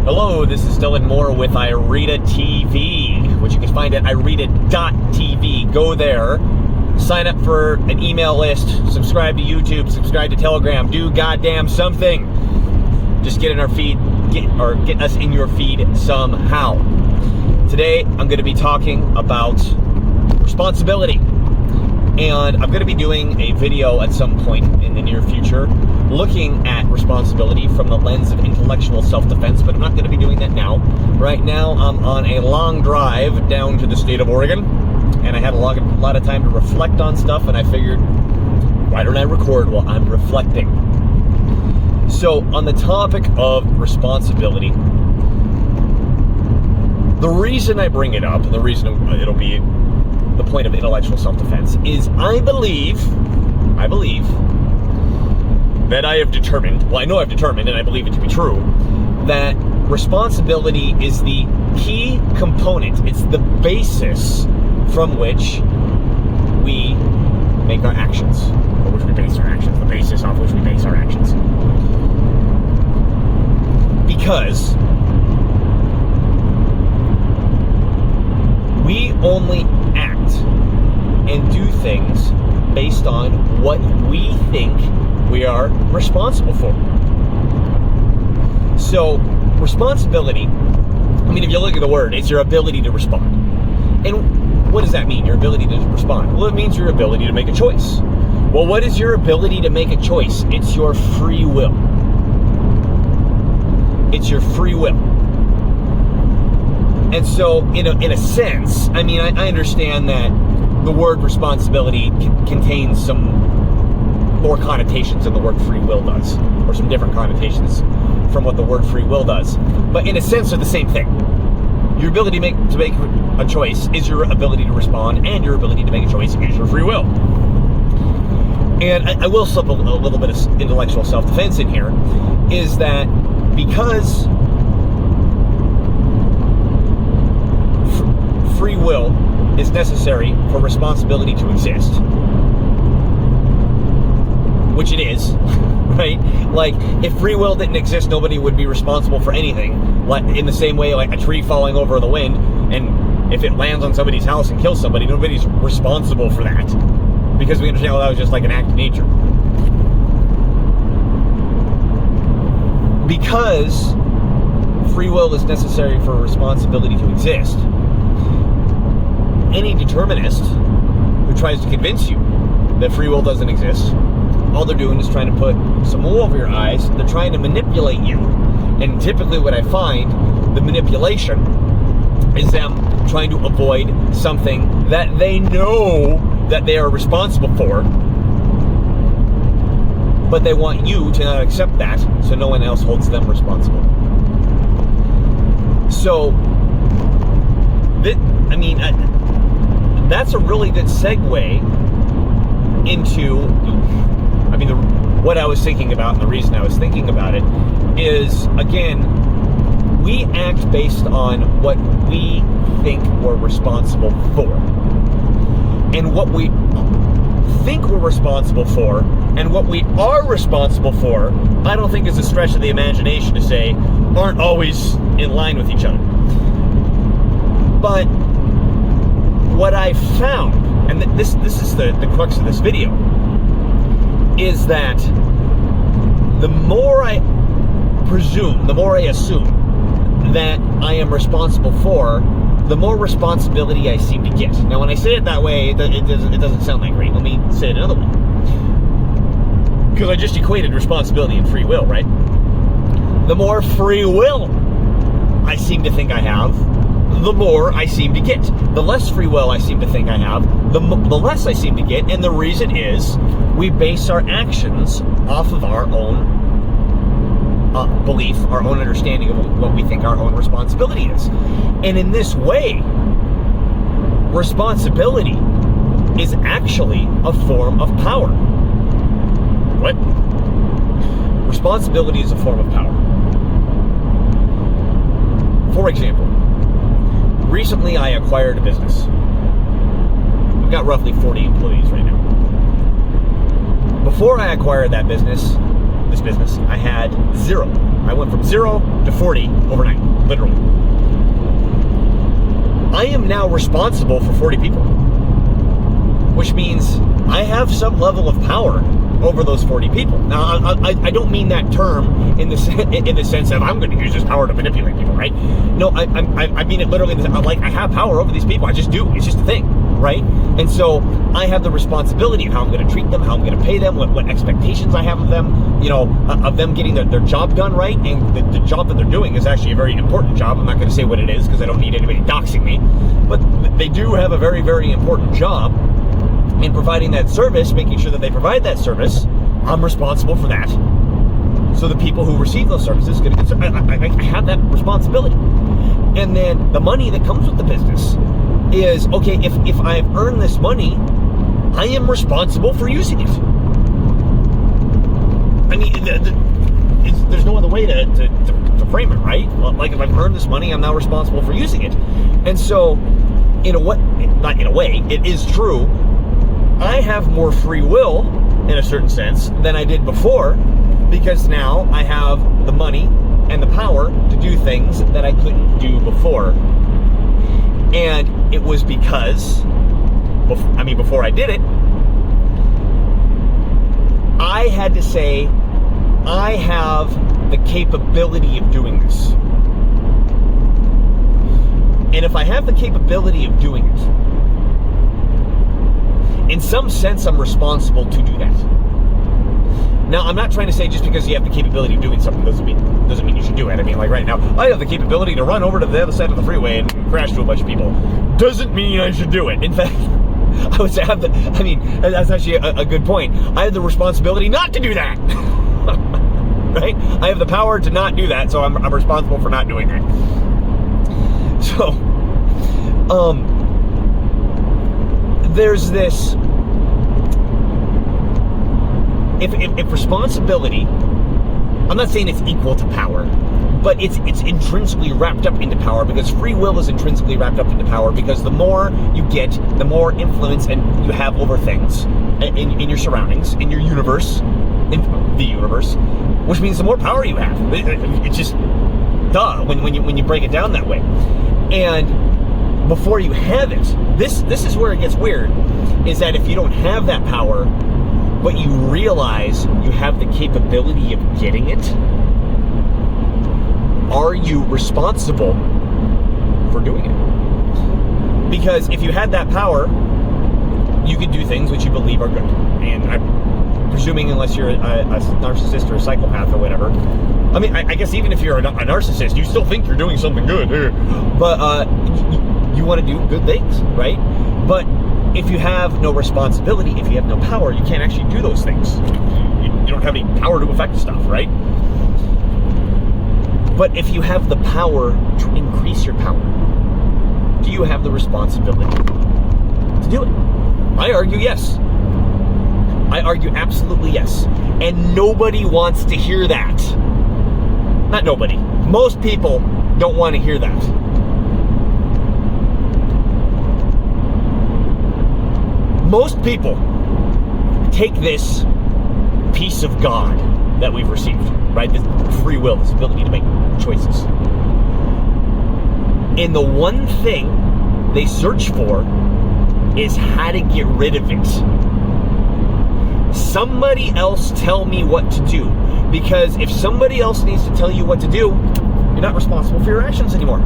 Hello, this is Dylan Moore with Irita TV, which you can find at irita.tv. Go there, sign up for an email list, subscribe to YouTube, subscribe to Telegram, do goddamn something. Just get in our feed, get us in your feed somehow. Today, I'm going to be talking about responsibility. And I'm going to be doing a video at some point in the near future looking at responsibility from the lens of intellectual self-defense, but I'm not going to be doing that now. Right now, I'm on a long drive down to the state of Oregon, and I had a lot of time to reflect on stuff, and I figured, why don't I record while I'm reflecting? So, on the topic of responsibility, the reason I bring it up, and the reason it'll be the point of intellectual self-defense, is I believe that I have determined, well, I know I've determined, and I believe it to be true, that responsibility is the key component. It's the basis from which we make our actions, or which we base our actions, the basis off which we base our actions. Because we only act and do things based on what we think we are responsible for. So, responsibility, I mean, if you look at the word, it's your ability to respond. And what does that mean, your ability to respond? Well, it means your ability to make a choice. Well, what is your ability to make a choice? It's your free will. It's your free will. And so, in a sense, I mean, I understand that the word responsibility contains some more connotations than the word free will does, or some different connotations from what the word free will does. But in a sense, they're the same thing. Your ability to make a choice is your ability to respond, and your ability to make a choice is your free will. And I will slip a little bit of intellectual self-defense in here, is that because free will is necessary for responsibility to exist, which it is, right? Like, if free will didn't exist, nobody would be responsible for anything. Like, in the same way, like a tree falling over in the wind, and if it lands on somebody's house and kills somebody, nobody's responsible for that, because we understand, well, that was just like an act of nature. Because free will is necessary for responsibility to exist, any determinist who tries to convince you that free will doesn't exist, all they're doing is trying to put some wool over your eyes. They're trying to manipulate you. And typically what I find, the manipulation is them trying to avoid something that they know that they are responsible for, but they want you to not accept that, so no one else holds them responsible. So, that's a really good segue into, what I was thinking about, and the reason I was thinking about it is, again, we act based on what we think we're responsible for. And what we think we're responsible for, and what we are responsible for, I don't think is a stretch of the imagination to say, aren't always in line with each other. But what I found, and this is the crux of this video, is that the more I assume that I am responsible for, the more responsibility I seem to get. Now, when I say it that way, it doesn't sound that great. Let me say it another way. Because I just equated responsibility and free will, right? The more free will I seem to think I have, the more I seem to get. The less free will I seem to think I have, the less I seem to get, and the reason is we base our actions off of our own belief, our own understanding of what we think our own responsibility is. And in this way, responsibility is actually a form of power. What? Responsibility is a form of power. For example, recently I acquired a business. We've got roughly 40 employees right now. Before I acquired that business, this business, I had 0. I went from 0 to 40 overnight, literally. I am now responsible for 40 people, which means I have some level of power over those 40 people. Now, I don't mean that term in the sense of I'm going to use this power to manipulate people, right? No, I mean it literally. Like, I have power over these people. I just do. It's just a thing, right? And so I have the responsibility of how I'm going to treat them, how I'm going to pay them, what expectations I have of them, of them getting their job done right. And the job that they're doing is actually a very important job. I'm not going to say what it is because I don't need anybody doxing me, but they do have a very, very important job in providing that service, making sure that they provide that service. I'm responsible for that. So the people who receive those services, I have that responsibility. And then the money that comes with the business is, okay, if I've earned this money, I am responsible for using it. I mean, there's no other way to frame it, right? Like, if I've earned this money, I'm now responsible for using it. And so, not in a way, it is true, I have more free will, in a certain sense, than I did before, because now I have the money and the power to do things that I couldn't do before. And it was because, before I did it, I had to say, I have the capability of doing this. And if I have the capability of doing it, in some sense, I'm responsible to do that. Now, I'm not trying to say just because you have the capability of doing something doesn't mean you should do it. I mean, like right now, I have the capability to run over to the other side of the freeway and crash to a bunch of people. Doesn't mean I should do it. In fact, I would say that's actually a good point. I have the responsibility not to do that. Right? I have the power to not do that, so I'm responsible for not doing that. So, there's this, if responsibility, I'm not saying it's equal to power, but it's intrinsically wrapped up into power, because free will is intrinsically wrapped up into power, because the more you get, the more influence and you have over things in your surroundings, in your universe, in the universe, which means the more power you have. It's just duh when you break it down that way. And before you have it, this is where it gets weird, is that if you don't have that power, but you realize you have the capability of getting it, are you responsible for doing it? Because if you had that power, you could do things which you believe are good. And I'm presuming, unless you're a narcissist or a psychopath or whatever, I mean, I guess even if you're a narcissist, you still think you're doing something good. But you want to do good things, right? But if you have no responsibility, if you have no power, you can't actually do those things. You don't have any power to affect stuff, right? But if you have the power to increase your power, do you have the responsibility to do it? I argue yes. I argue absolutely yes. And nobody wants to hear that. Not nobody. Most people don't want to hear that. Most people take this piece of God that we've received, right? This free will, this ability to make choices. And the one thing they search for is how to get rid of it. Somebody else tell me what to do. Because if somebody else needs to tell you what to do, you're not responsible for your actions anymore.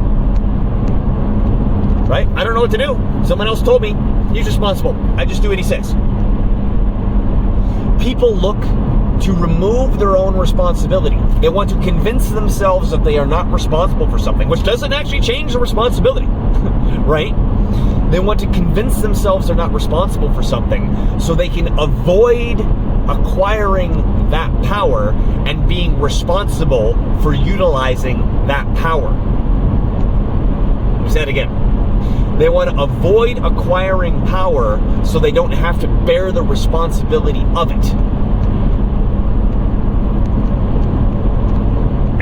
Right? I don't know what to do. Someone else told me. He's responsible. I just do what he says. People look to remove their own responsibility. They want to convince themselves that they are not responsible for something, which doesn't actually change the responsibility. Right? They want to convince themselves they're not responsible for something so they can avoid acquiring that power and being responsible for utilizing that power. Let me say it again. They want to avoid acquiring power so they don't have to bear the responsibility of it.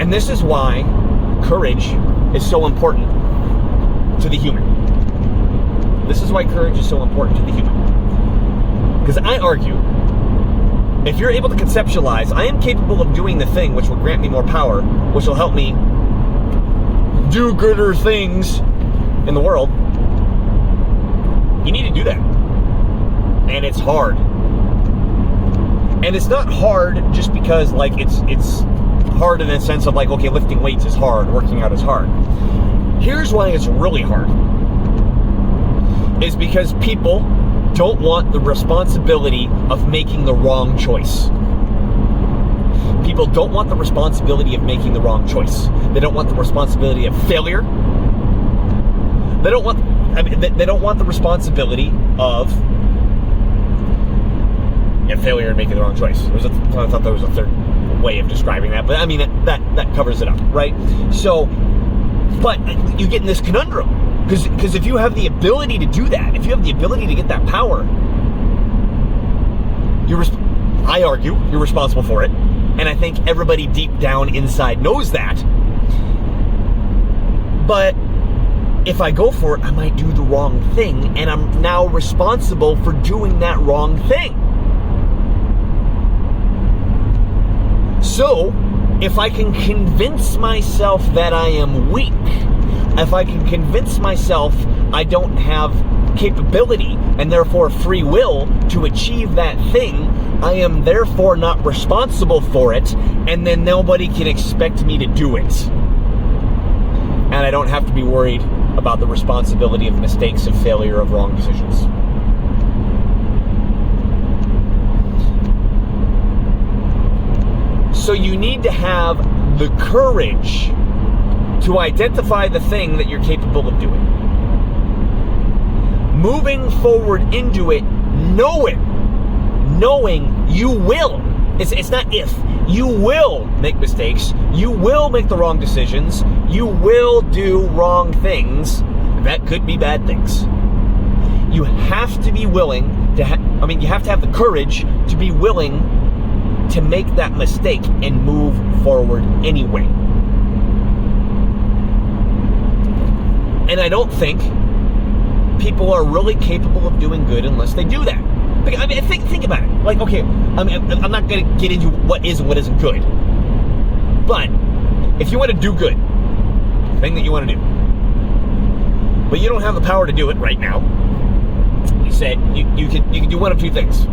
And this is why courage is so important to the human. This is why courage is so important to the human. Because I argue, if you're able to conceptualize, I am capable of doing the thing which will grant me more power, which will help me do gooder things in the world, you need to do that. And it's hard. And it's not hard just because, like, it's hard in the sense of, like, okay, lifting weights is hard, working out is hard. Here's why it's really hard. Is because people don't want the responsibility of making the wrong choice. People don't want the responsibility of making the wrong choice. They don't want the responsibility of failure. They don't want the responsibility of failure and making the wrong choice. I thought there was a third way of describing that, but I mean that covers it up, right? So, but you get in this conundrum because if you have the ability to do that, if you have the ability to get that power, I argue you're responsible for it, and I think everybody deep down inside knows that. But if I go for it, I might do the wrong thing, and I'm now responsible for doing that wrong thing. So, if I can convince myself that I am weak, if I can convince myself I don't have capability and therefore free will to achieve that thing, I am therefore not responsible for it, and then nobody can expect me to do it. And I don't have to be worried about the responsibility of mistakes, of failure, of wrong decisions. So you need to have the courage to identify the thing that you're capable of doing. Moving forward into it, knowing you will. It's not if. You will make mistakes. You will make the wrong decisions. You will do wrong things. That could be bad things. You have to be willing to you have to have the courage to be willing to make that mistake and move forward anyway. And I don't think people are really capable of doing good unless they do that. I mean, think about it. Like, okay, I'm not going to get into what is and what isn't good. But if you want to do good, the thing that you want to do, but you don't have the power to do it right now, you said you can do one of two things.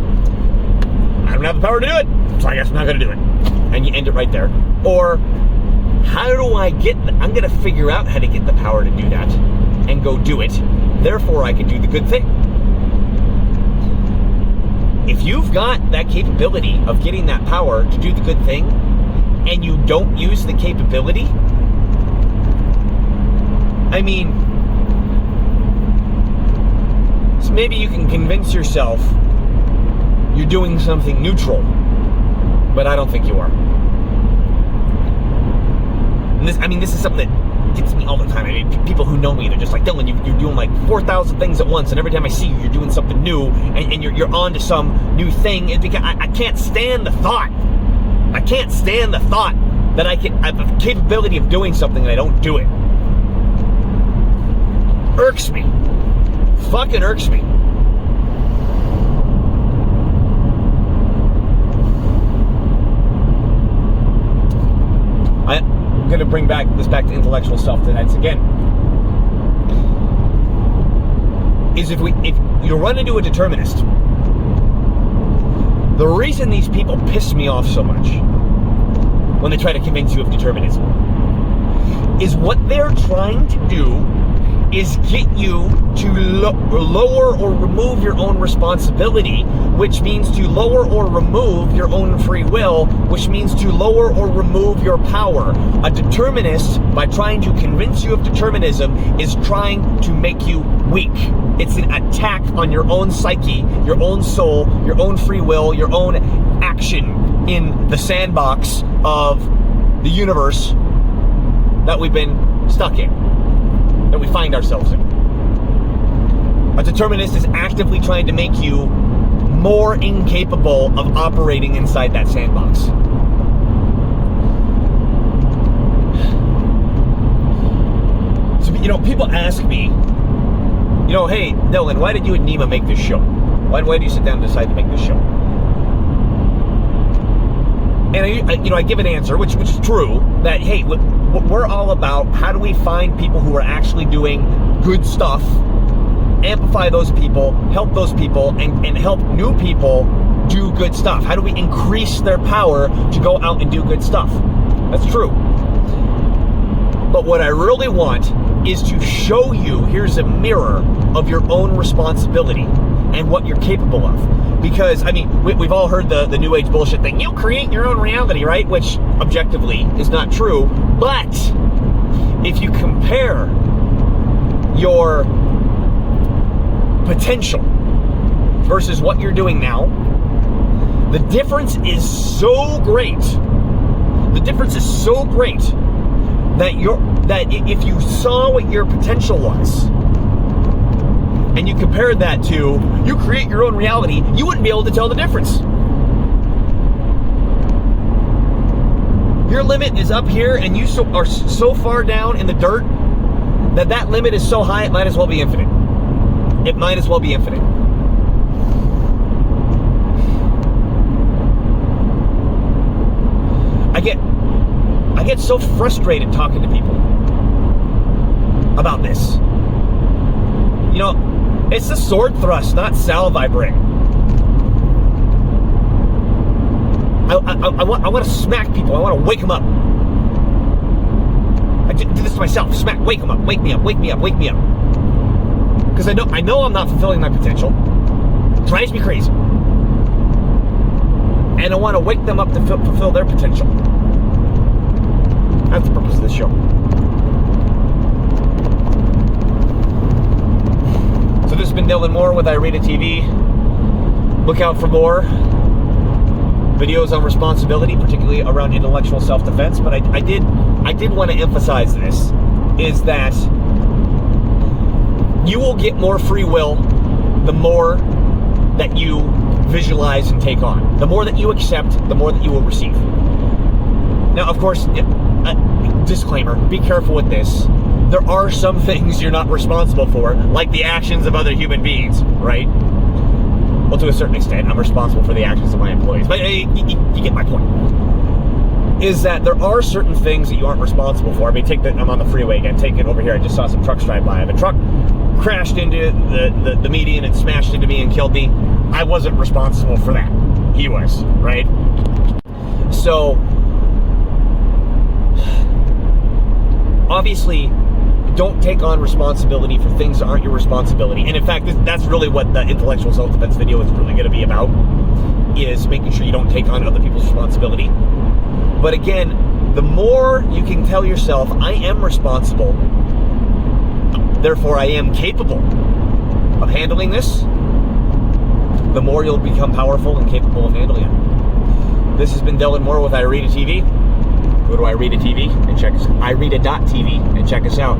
I don't have the power to do it, so I guess I'm not going to do it. And you end it right there. Or, how do I I'm going to figure out how to get the power to do that and go do it. Therefore, I can do the good thing. If you've got that capability of getting that power to do the good thing, and you don't use the capability, I mean, so maybe you can convince yourself you're doing something neutral, but I don't think you are. And this is something that gets me all the time. I mean, people who know me, they're just like, Dylan, you're doing like 4,000 things at once, and every time I see you, you're doing something new, and you're on to some new thing. It's because I can't stand the thought. I can't stand the thought that I have the capability of doing something and I don't do it. Irks me. Fucking irks me. I'm going to bring this back to intellectual self-defense again. Is if you run into a determinist, the reason these people piss me off so much when they try to convince you of determinism is what they're trying to do is get you to lower or remove your own responsibility, which means to lower or remove your own free will, which means to lower or remove your power. A determinist, by trying to convince you of determinism, is trying to make you weak. It's an attack on your own psyche, your own soul, your own free will, your own action in the sandbox of the universe that we've been stuck in, that we find ourselves in. A determinist is actively trying to make you more incapable of operating inside that sandbox. So, people ask me, hey, Dylan, why did you and Nima make this show? Why did you sit down and decide to make this show? And I give an answer, which is true, that, hey, we're all about how do we find people who are actually doing good stuff, amplify those people, help those people, and help new people do good stuff. How do we increase their power to go out and do good stuff? That's true. But what I really want is to show you, here's a mirror of your own responsibility and what you're capable of. Because, I mean, we've all heard the New Age bullshit thing. You create your own reality, right? Which, objectively, is not true. But if you compare your potential versus what you're doing now, the difference is so great. The difference is so great that if you saw what your potential was and you compared that to you create your own reality, you wouldn't be able to tell the difference. Your limit is up here and you are so far down in the dirt that limit is so high it might as well be infinite. It might as well be infinite. I get so frustrated talking to people about this. You know, it's the sword thrust, not salve I bring. I want to smack people. I want to wake them up. I do this to myself. Smack, wake them up. Wake me up. Wake me up. Wake me up. Because I know I'm not fulfilling my potential. It drives me crazy. And I want to wake them up to fulfill their potential. That's the purpose of this show. So this has been Dylan Moore with Irita TV. Look out for more videos on responsibility, particularly around intellectual self-defense. But I did want to emphasize this, is that you will get more free will the more that you visualize and take on. The more that you accept, the more that you will receive. Now, of course, disclaimer, be careful with this. There are some things you're not responsible for, like the actions of other human beings, right? Well, to a certain extent, I'm responsible for the actions of my employees. But you get my point. Is that there are certain things that you aren't responsible for. I mean, I'm on the freeway again. Take it over here. I just saw some trucks drive by. The truck crashed into the median and smashed into me and killed me. I wasn't responsible for that. He was, right? So, obviously, don't take on responsibility for things that aren't your responsibility. And in fact, that's really what the intellectual self-defense video is really going to be about, is making sure you don't take on other people's responsibility. But again, the more you can tell yourself, I am responsible, therefore I am capable of handling this, the more you'll become powerful and capable of handling it. This has been Dylan Moore with Irita TV. Go to Irita TV and check us, Irita.tv, and check us out.